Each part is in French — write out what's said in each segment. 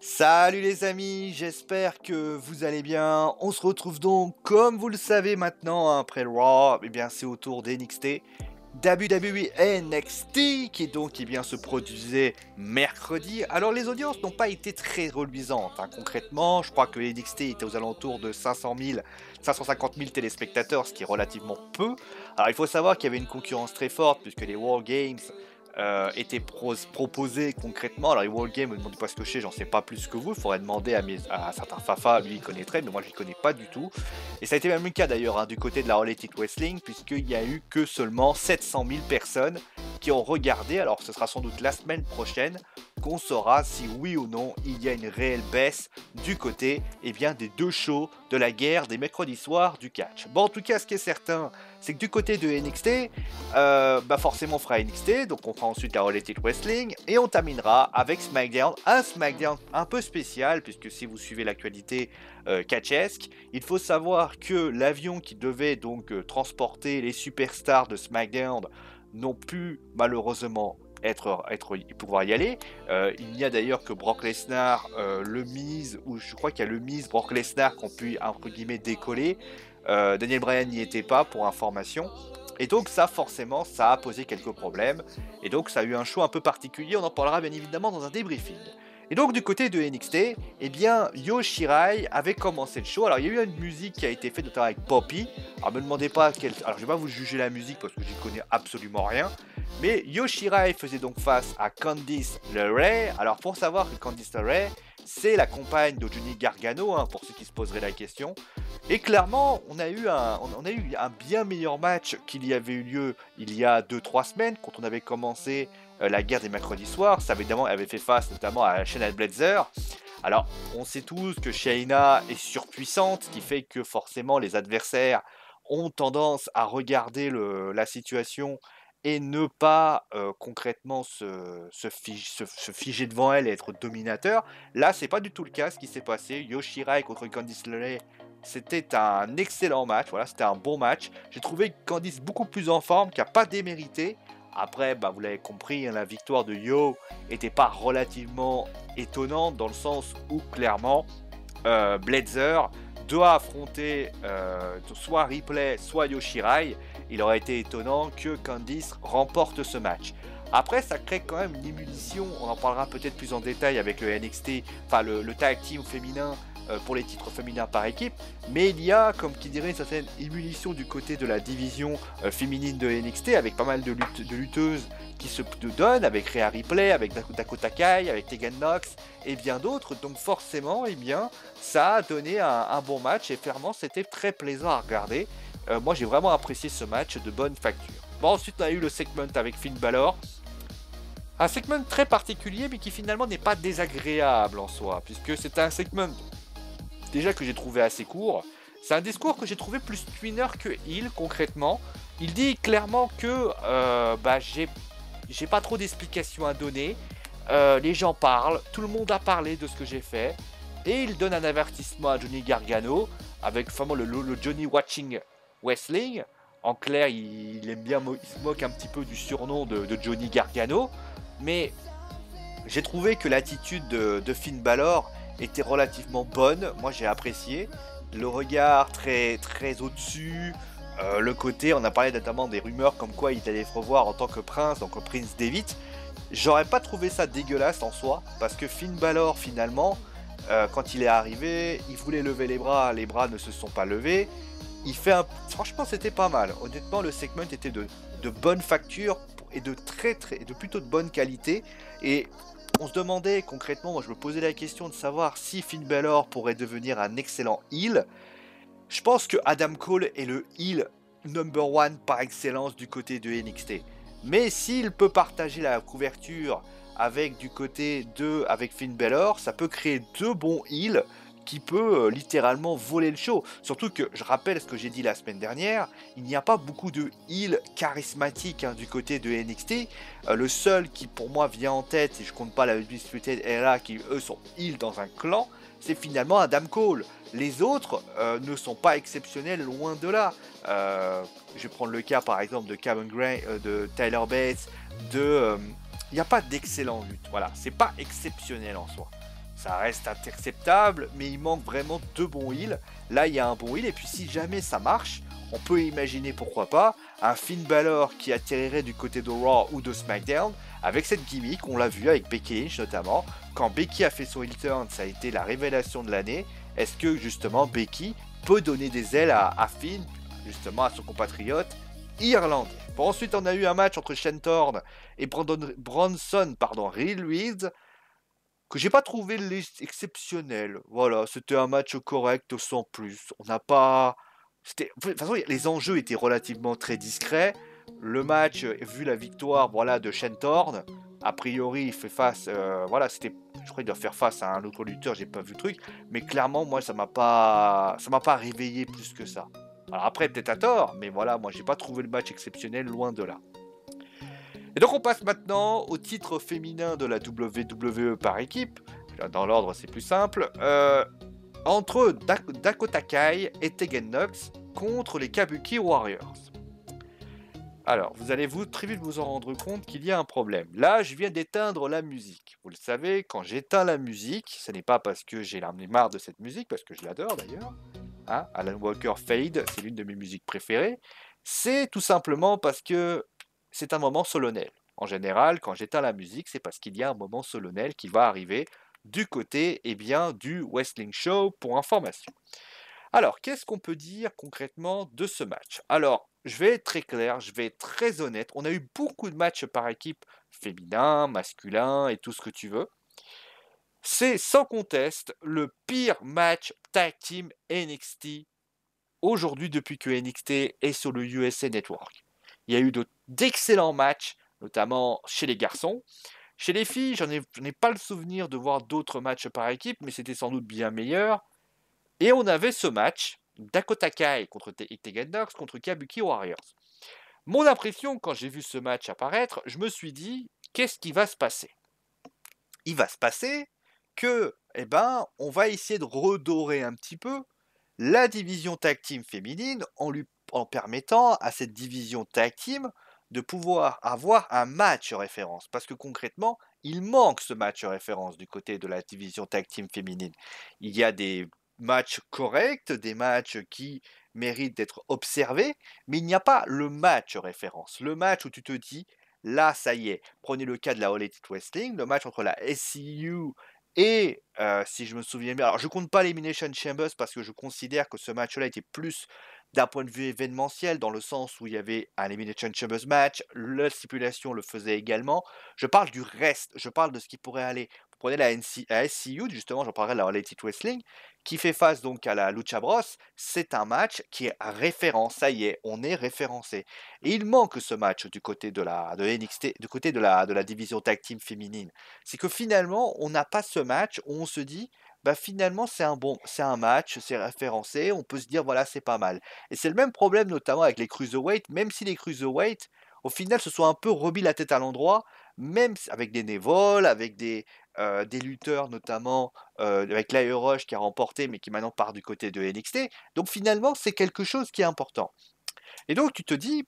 Salut les amis, j'espère que vous allez bien. On se retrouve donc, comme vous le savez maintenant, après le Raw, eh bien c'est au tour d'NXT. WWE NXT qui donc se produisait mercredi. Alors les audiences n'ont pas été très reluisantes, hein. Concrètement, je crois que NXT était aux alentours de 500 000, 550 000 téléspectateurs, ce qui est relativement peu. Alors il faut savoir qu'il y avait une concurrence très forte puisque les War Games étaient proposés concrètement. Alors les War Games, me demandez pas ce que c'est, j'en sais pas plus que vous. Il faudrait demander à certains Fafa, lui il connaîtrait, mais moi je ne connais pas du tout. Et ça a été même le cas d'ailleurs, hein, du côté de la All Elite Wrestling, puisqu'il n'y a eu que seulement 700 000 personnes qui ont regardé. Alors ce sera sans doute la semaine prochaine qu'on saura si oui ou non il y a une réelle baisse du côté des deux shows de la guerre des mercredis soirs du catch. Bon, en tout cas, ce qui est certain, c'est que du côté de NXT, forcément on fera NXT, donc on fera ensuite la All Elite Wrestling, et on terminera avec SmackDown, un SmackDown un peu spécial, puisque si vous suivez l'actualité catchesque, il faut savoir que l'avion qui devait donc transporter les superstars de SmackDown n'ont pu malheureusement pouvoir y aller. Il n'y a d'ailleurs que Brock Lesnar, le Miz, ou je crois qu'il y a le Miz, Brock Lesnar qui ont pu entre guillemets décoller. Daniel Bryan n'y était pas pour information. Et donc ça forcément ça a posé quelques problèmes. Et donc ça a eu un show un peu particulier, on en parlera bien évidemment dans un débriefing. Et donc du côté de NXT, eh bien Io Shirai avait commencé le show. Alors il y a eu une musique qui a été faite notamment avec Poppy. Alors me demandez pas quelle... Alors je vais pas vous juger la musique parce que j'y connais absolument rien. Mais Io Shirai faisait donc face à Candice LeRae. Alors pour savoir que Candice LeRae, c'est la compagne de Johnny Gargano, hein, pour ceux qui se poseraient la question. Et clairement, on a eu un bien meilleur match qu'il y avait eu lieu il y a 2-3 semaines, quand on avait commencé la guerre des mercredis soirs. Ça évidemment avait fait face notamment à Shayna Baszler. Alors, on sait tous que Shayna est surpuissante, ce qui fait que forcément les adversaires ont tendance à regarder la situation et ne pas concrètement se figer devant elle et être dominateur. Là, c'est pas du tout le cas ce qui s'est passé. Io Shirai contre Candice LeRae, c'était un excellent match, voilà, c'était un bon match. J'ai trouvé Candice beaucoup plus en forme, qui n'a pas démérité. Après, vous l'avez compris, hein, la victoire de Io n'était pas relativement étonnante, dans le sens où clairement, Baszler doit affronter soit Ripley, soit Io Shirai. Il aurait été étonnant que Candice remporte ce match. Après, ça crée quand même une émulsion, on en parlera peut-être plus en détail avec le NXT, enfin le tag team féminin pour les titres féminins par équipe, mais il y a, comme qui dirait, une certaine émulsion du côté de la division féminine de NXT, avec pas mal de lutteuses qui se donnent, avec Rhea Ripley, avec Dakota Kai, avec Tegan Nox et bien d'autres. Donc forcément, ça a donné un bon match et clairement c'était très plaisant à regarder. Moi j'ai vraiment apprécié ce match de bonne facture. Bon, ensuite on a eu le segment avec Finn Balor. Un segment très particulier mais qui finalement n'est pas désagréable en soi, puisque c'est un segment déjà que j'ai trouvé assez court. C'est un discours que j'ai trouvé plus twinner que heel concrètement. Il dit clairement que j'ai pas trop d'explications à donner. Les gens parlent, tout le monde a parlé de ce que j'ai fait. Et il donne un avertissement à Johnny Gargano avec vraiment le Johnny Watching Wrestling. En clair, il aime bien, il se moque un petit peu du surnom de Johnny Gargano. Mais j'ai trouvé que l'attitude de Finn Balor était relativement bonne. Moi, j'ai apprécié. Le regard très, très au-dessus. Le côté, on a parlé notamment des rumeurs comme quoi il allait se revoir en tant que prince, donc Prince David. J'aurais pas trouvé ça dégueulasse en soi, parce que Finn Balor, finalement, quand il est arrivé, il voulait lever les bras ne se sont pas levés. Franchement, c'était pas mal. Honnêtement, le segment était de bonne facture et de plutôt de bonne qualité. Et on se demandait concrètement, moi je me posais la question de savoir si Finn Balor pourrait devenir un excellent heel. Je pense que Adam Cole est le heel number one par excellence du côté de NXT. Mais s'il peut partager la couverture avec avec Finn Balor, ça peut créer deux bons heels qui peut littéralement voler le show. Surtout que, je rappelle ce que j'ai dit la semaine dernière, il n'y a pas beaucoup de heels charismatiques, hein, du côté de NXT. Le seul qui pour moi vient en tête, et je compte pas la Undisputed Era qui eux sont heels dans un clan, c'est finalement Adam Cole. Les autres ne sont pas exceptionnels, loin de là. Je vais prendre le cas par exemple de Cameron Gray, de Tyler Bates, il n'y a pas d'excellent lutte. Voilà, c'est pas exceptionnel en soi. ça reste interceptable, mais il manque vraiment 2 bons heals. Là, il y a un bon heal, et puis si jamais ça marche, on peut imaginer, pourquoi pas, un Finn Balor qui atterrirait du côté de Raw ou de SmackDown, avec cette gimmick, on l'a vu avec Becky Lynch notamment. Quand Becky a fait son heel turn, ça a été la révélation de l'année. Est-ce que justement Becky peut donner des ailes à Finn, justement à son compatriote irlandais? Bon, ensuite, on a eu un match entre Shane Thorne et Bronson Reed Reeves, que j'ai pas trouvé exceptionnel. Voilà, c'était un match correct sans plus. On n'a pas... De toute façon, les enjeux étaient relativement très discrets. Le match, vu la victoire, voilà, de Shane Thorne, a priori, il fait face... voilà, c'était... Je crois qu'il doit faire face à un autre lutteur, j'ai pas vu le truc. Mais clairement, moi, ça m'a pas réveillé plus que ça. Alors après, peut-être à tort, mais voilà, moi, j'ai pas trouvé le match exceptionnel, loin de là. Et donc on passe maintenant au titre féminin de la WWE par équipe. Dans l'ordre, c'est plus simple. Entre Dakota Kai et Tegan Nox contre les Kabuki Warriors. Alors, vous allez très vite vous en rendre compte qu'il y a un problème. Là, je viens d'éteindre la musique. Vous le savez, quand j'éteins la musique, ce n'est pas parce que j'ai marre de cette musique, parce que je l'adore d'ailleurs. Hein, Alan Walker Fade, c'est l'une de mes musiques préférées. C'est tout simplement parce que c'est un moment solennel. En général, quand j'éteins la musique, c'est parce qu'il y a un moment solennel qui va arriver du côté du Wrestling Show pour information. Alors, qu'est-ce qu'on peut dire concrètement de ce match? Alors, je vais être très clair, je vais être très honnête. On a eu beaucoup de matchs par équipe, féminin, masculin et tout ce que tu veux. C'est sans conteste le pire match tag team NXT aujourd'hui depuis que NXT est sur le USA Network. Il y a eu d'excellents matchs, notamment chez les garçons. Chez les filles, je n'ai pas le souvenir de voir d'autres matchs par équipe, mais c'était sans doute bien meilleur. Et on avait ce match, Dakota Kai contre Tegan Nox contre Kabuki Warriors. Mon impression, quand j'ai vu ce match apparaître, je me suis dit, qu'est-ce qui va se passer? Il va se passer que, on va essayer de redorer un petit peu la division tag team féminine en permettant à cette division tag team de pouvoir avoir un match référence. Parce que concrètement, il manque ce match référence du côté de la division tag team féminine. Il y a des matchs corrects, des matchs qui méritent d'être observés, mais il n'y a pas le match référence. Le match où tu te dis, là, ça y est, prenez le cas de la All Elite Wrestling, le match entre la SCU et si je me souviens bien, alors je compte pas l'Elimination Chambers parce que je considère que ce match-là était plus d'un point de vue événementiel, dans le sens où il y avait un Elimination Chambers match, la stipulation le faisait également. Je parle du reste, je parle de ce qui pourrait aller. Vous prenez la SCU, justement, j'en parlerai de la All Elite Wrestling, qui fait face donc à la Lucha Bros. C'est un match qui est référence, ça y est, on est référencé. Et il manque ce match du côté de NXT, du côté de la division tag team féminine. C'est que finalement, on n'a pas ce match où on se dit, finalement, c'est un match, c'est référencé, on peut se dire, voilà, c'est pas mal. Et c'est le même problème, notamment avec les cruiserweight, même si les cruiserweight, au final, se sont un peu remis la tête à l'endroit, même avec des Neville, avec des lutteurs, notamment avec Lio Rush qui a remporté, mais qui maintenant part du côté de NXT. Donc finalement, c'est quelque chose qui est important. Et donc, tu te dis,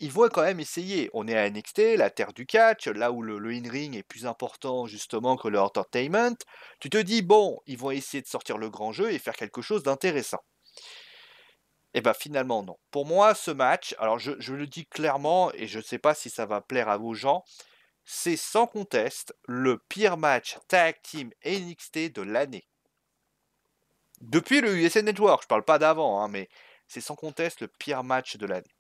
ils vont quand même essayer. On est à NXT, la terre du catch, là où le in-ring est plus important justement que le entertainment. Tu te dis, bon, ils vont essayer de sortir le grand jeu et faire quelque chose d'intéressant. Et finalement, non. Pour moi, ce match, alors je le dis clairement, et je ne sais pas si ça va plaire à vos gens, c'est sans conteste le pire match tag team NXT de l'année. Depuis le USA Network, je parle pas d'avant, mais c'est sans conteste le pire match de l'année.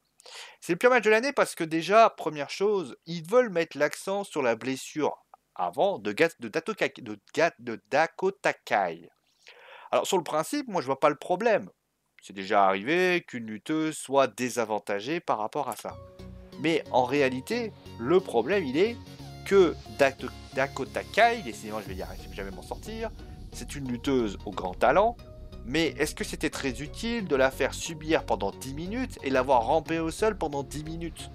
C'est le pire match de l'année parce que déjà, première chose, ils veulent mettre l'accent sur la blessure avant de Dakota Kai. Alors sur le principe, moi je vois pas le problème. C'est déjà arrivé qu'une lutteuse soit désavantagée par rapport à ça. Mais en réalité, le problème il est que Dakota Kai, décidément je vais jamais m'en sortir, c'est une lutteuse au grand talent. Mais est-ce que c'était très utile de la faire subir pendant 10 minutes et l'avoir rampée au sol pendant 10 minutes?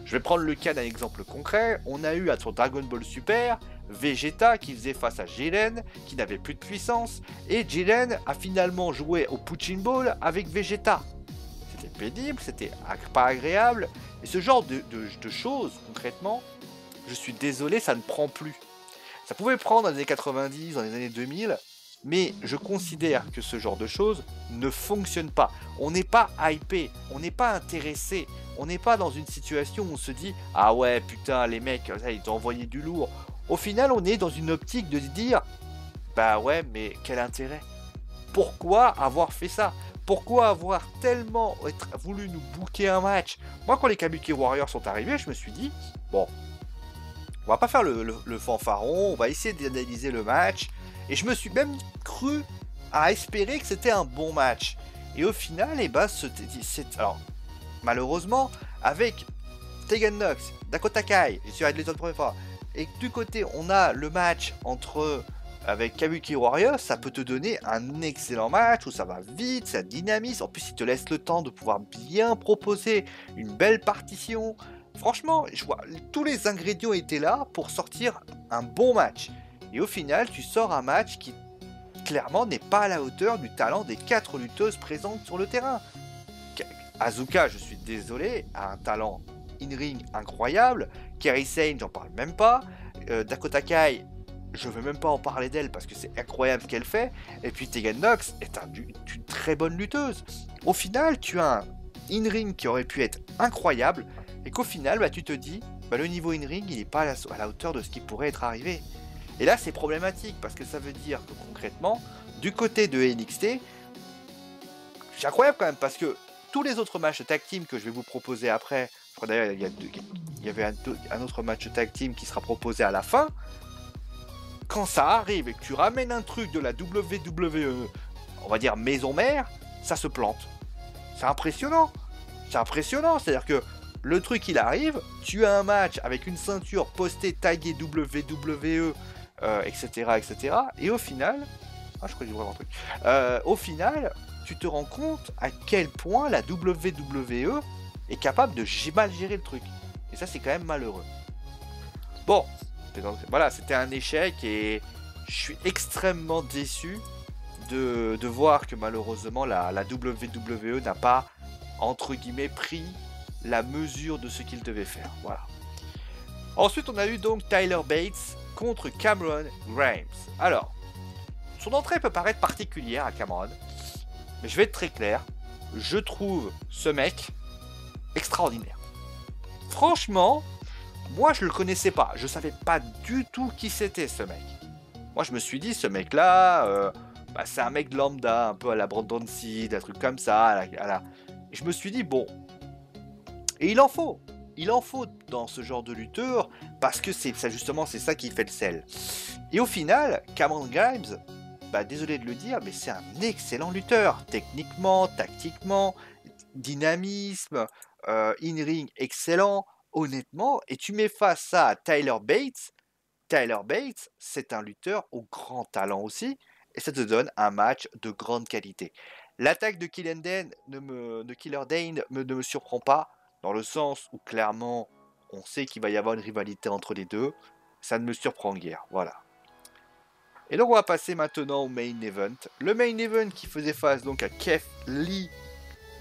Je vais prendre le cas d'un exemple concret. On a eu à son Dragon Ball Super, Vegeta qui faisait face à Jiren, qui n'avait plus de puissance, et Jiren a finalement joué au Punching Ball avec Vegeta. C'était pénible, c'était pas agréable, et ce genre de choses, concrètement, je suis désolé, ça ne prend plus. Ça pouvait prendre dans les années 90, dans les années 2000, mais je considère que ce genre de choses ne fonctionne pas. On n'est pas hypé, on n'est pas intéressé, on n'est pas dans une situation où on se dit « Ah ouais, putain, les mecs, ils ont envoyé du lourd ». Au final, on est dans une optique de se dire « Bah ouais, mais quel intérêt ? Pourquoi avoir fait ça ? Pourquoi avoir tellement voulu nous booker un match ?» Moi, quand les Kabuki Warriors sont arrivés, je me suis dit « Bon, on va pas faire le fanfaron, on va essayer d'analyser le match. » Et je me suis même cru à espérer que c'était un bon match. Et au final, alors, malheureusement, avec Tegan Nox, Dakota Kai, j'ai su les autres premières fois, et du côté, on a le match avec Kabuki Warriors, ça peut te donner un excellent match où ça va vite, ça dynamise. En plus, il te laisse le temps de pouvoir bien proposer une belle partition. Franchement, je vois, tous les ingrédients étaient là pour sortir un bon match. Et au final, tu sors un match qui, clairement, n'est pas à la hauteur du talent des 4 lutteuses présentes sur le terrain. Asuka, je suis désolé, a un talent in-ring incroyable. Kairi Sane, j'en parle même pas. Dakota Kai, je veux même pas en parler d'elle parce que c'est incroyable ce qu'elle fait. Et puis Tegan Nox est une très bonne lutteuse. Au final, tu as un in-ring qui aurait pu être incroyable. Et qu'au final, tu te dis, le niveau in-ring, il n'est pas à la hauteur de ce qui pourrait être arrivé. Et là, c'est problématique parce que ça veut dire que concrètement, du côté de NXT, c'est incroyable quand même parce que tous les autres matchs tag team que je vais vous proposer après, je crois d'ailleurs il y avait un autre match tag team qui sera proposé à la fin, quand ça arrive et que tu ramènes un truc de la WWE, on va dire maison mère, ça se plante. C'est impressionnant. C'est impressionnant, c'est-à-dire que le truc il arrive, tu as un match avec une ceinture postée taguée WWE, etc., etc. Et au final, je crois que j'ai vraiment un truc. Au final, tu te rends compte à quel point la WWE est capable de mal gérer le truc. Et ça, c'est quand même malheureux. Bon, voilà, c'était un échec et je suis extrêmement déçu de voir que malheureusement la WWE n'a pas, entre guillemets, pris la mesure de ce qu'il devait faire. Voilà. Ensuite, on a eu donc Tyler Bates contre Cameron Grimes. Alors, son entrée peut paraître particulière à Cameron, mais je vais être très clair, je trouve ce mec extraordinaire. Franchement, moi je le connaissais pas, je savais pas du tout qui c'était ce mec. Moi je me suis dit, ce mec-là, c'est un mec de lambda, un peu à la Brandon Seed, un truc comme ça. Et je me suis dit, bon, et il en faut dans ce genre de lutteur, parce que c'est ça qui fait le sel. Et au final, Cameron Grimes, désolé de le dire, mais c'est un excellent lutteur, techniquement, tactiquement, dynamisme, in-ring excellent, honnêtement, et tu mets face ça à Tyler Bates. Tyler Bates, c'est un lutteur au grand talent aussi, et ça te donne un match de grande qualité. L'attaque de Killer Dane ne me surprend pas, dans le sens où clairement, on sait qu'il va y avoir une rivalité entre les deux, ça ne me surprend guère, voilà. Et donc on va passer maintenant au main event. Le main event qui faisait face donc à Keith Lee,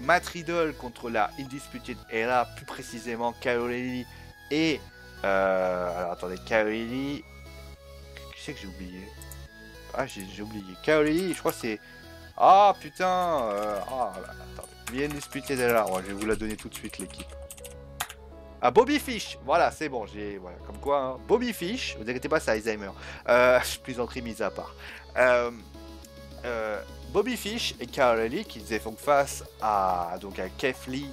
Matt Riddle contre la Undisputed Era, plus précisément Kaori Lee et... alors attendez, Kaori Lee... Qui c'est que j'ai oublié? Ah, j'ai oublié. Kaori Lee, je crois que c'est... Ah putain attendez. Undisputed Era, je vais vous la donner tout de suite l'équipe. Ah, Bobby Fish, voilà, c'est bon, voilà, comme quoi, hein. Bobby Fish, vous inquiétez pas, c'est Alzheimer, plaisanterie mise à part. Bobby Fish et Carl Lee qui faisaient donc face à Keith Lee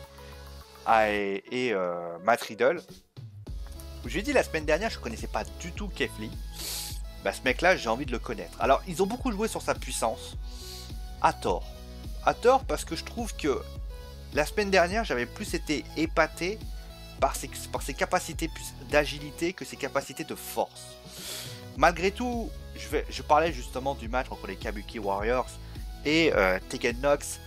et Matt Riddle. Je lui ai dit la semaine dernière, je ne connaissais pas du tout Keith Lee. Ce mec-là, j'ai envie de le connaître. Alors, ils ont beaucoup joué sur sa puissance, à tort. À tort parce que je trouve que la semaine dernière, j'avais plus été épaté par ses capacités d'agilité que ses capacités de force. Malgré tout, je parlais justement du match entre les Kabuki Warriors et Tegan Nox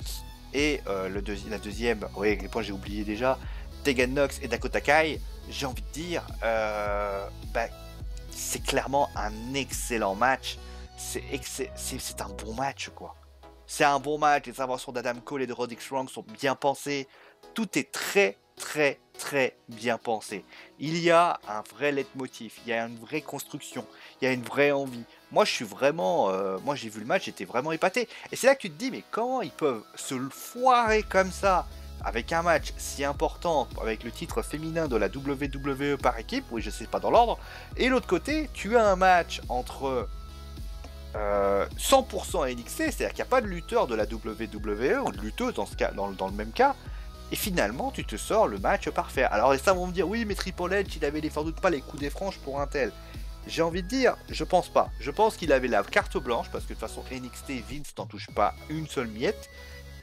et la deuxième, oui, les points j'ai oublié déjà, Tegan Nox et Dakota Kai. J'ai envie de dire, c'est clairement un excellent match. C'est un bon match, quoi. C'est un bon match. Les inventions d'Adam Cole et de Roderick Strong sont bien pensées. Tout est très, très, très bien pensé. Il y a un vrai leitmotiv, il y a une vraie construction, il y a une vraie envie. Moi, je suis vraiment, moi j'ai vu le match, j'étais vraiment épaté. Et c'est là que tu te dis, mais comment ils peuvent se le foirer comme ça avec un match si important, avec le titre féminin de la WWE par équipe, oui, je sais pas dans l'ordre. Et l'autre côté, tu as un match entre 100% NXT, c'est-à-dire qu'il n'y a pas de lutteur de la WWE ou de lutteuse dans, ce cas, dans le même cas, et finalement tu te sors le match parfait. Alors les vont me dire oui mais Triple H il avait sans doute pas les coups des franches pour un tel. J'ai envie de dire, je pense pas. Je pense qu'il avait la carte blanche parce que de toute façon NXT, Vince n'en touche pas une seule miette.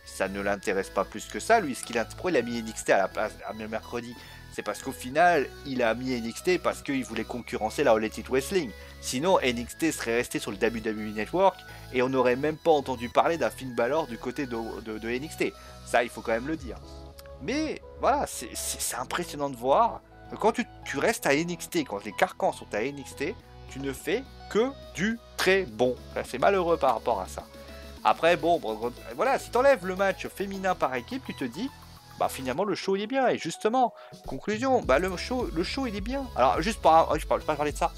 Ça ne l'intéresse pas plus que ça. Lui, pourquoi il a mis NXT à la place à mercredi? C'est parce qu'au final, il a mis NXT parce qu'il voulait concurrencer la All Elite Wrestling. Sinon, NXT serait resté sur le WWE Network et on n'aurait même pas entendu parler d'un Finn Balor du côté de NXT. Ça, il faut quand même le dire. Mais voilà, c'est impressionnant de voir que quand tu restes à NXT, quand les carcans sont à NXT, tu ne fais que du très bon. C'est malheureux par rapport à ça. Après, bon, voilà, si t'enlèves le match féminin par équipe, tu te dis, bah finalement le show il est bien. Et justement, conclusion, bah le show il est bien. Alors juste je parle pas parler de ça.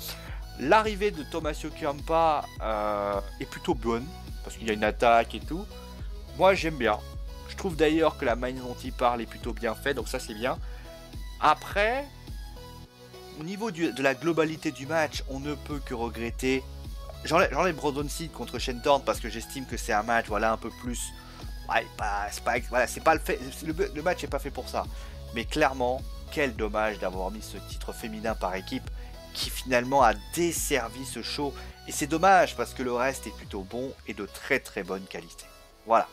L'arrivée de Tommaso Ciampa est plutôt bonne parce qu'il y a une attaque et tout. Moi j'aime bien. Je trouve d'ailleurs que la manière dont il parle est plutôt bien faite, donc ça c'est bien. Après, au niveau de la globalité du match, on ne peut que regretter. J'enlève Brandon Seed contre Shentorn parce que j'estime que c'est un match, voilà, un peu plus. Ouais, c'est pas le fait. Le match n'est pas fait pour ça. Mais clairement, quel dommage d'avoir mis ce titre féminin par équipe qui finalement a desservi ce show. Et c'est dommage parce que le reste est plutôt bon et de très très bonne qualité. Voilà.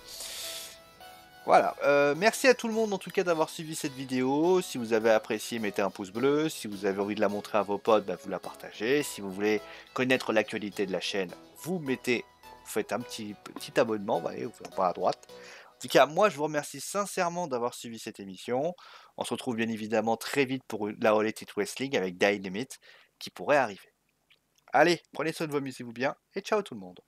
Voilà, merci à tout le monde en tout cas d'avoir suivi cette vidéo. Si vous avez apprécié, mettez un pouce bleu. Si vous avez envie de la montrer à vos potes, bah, vous la partagez. Si vous voulez connaître l'actualité de la chaîne, vous faites un petit abonnement, vous faites en bas à droite. En tout cas, moi je vous remercie sincèrement d'avoir suivi cette émission. On se retrouve bien évidemment très vite pour la All Elite Wrestling avec Dynamite qui pourrait arriver. Allez, prenez soin de vous, amusez-vous bien et ciao tout le monde.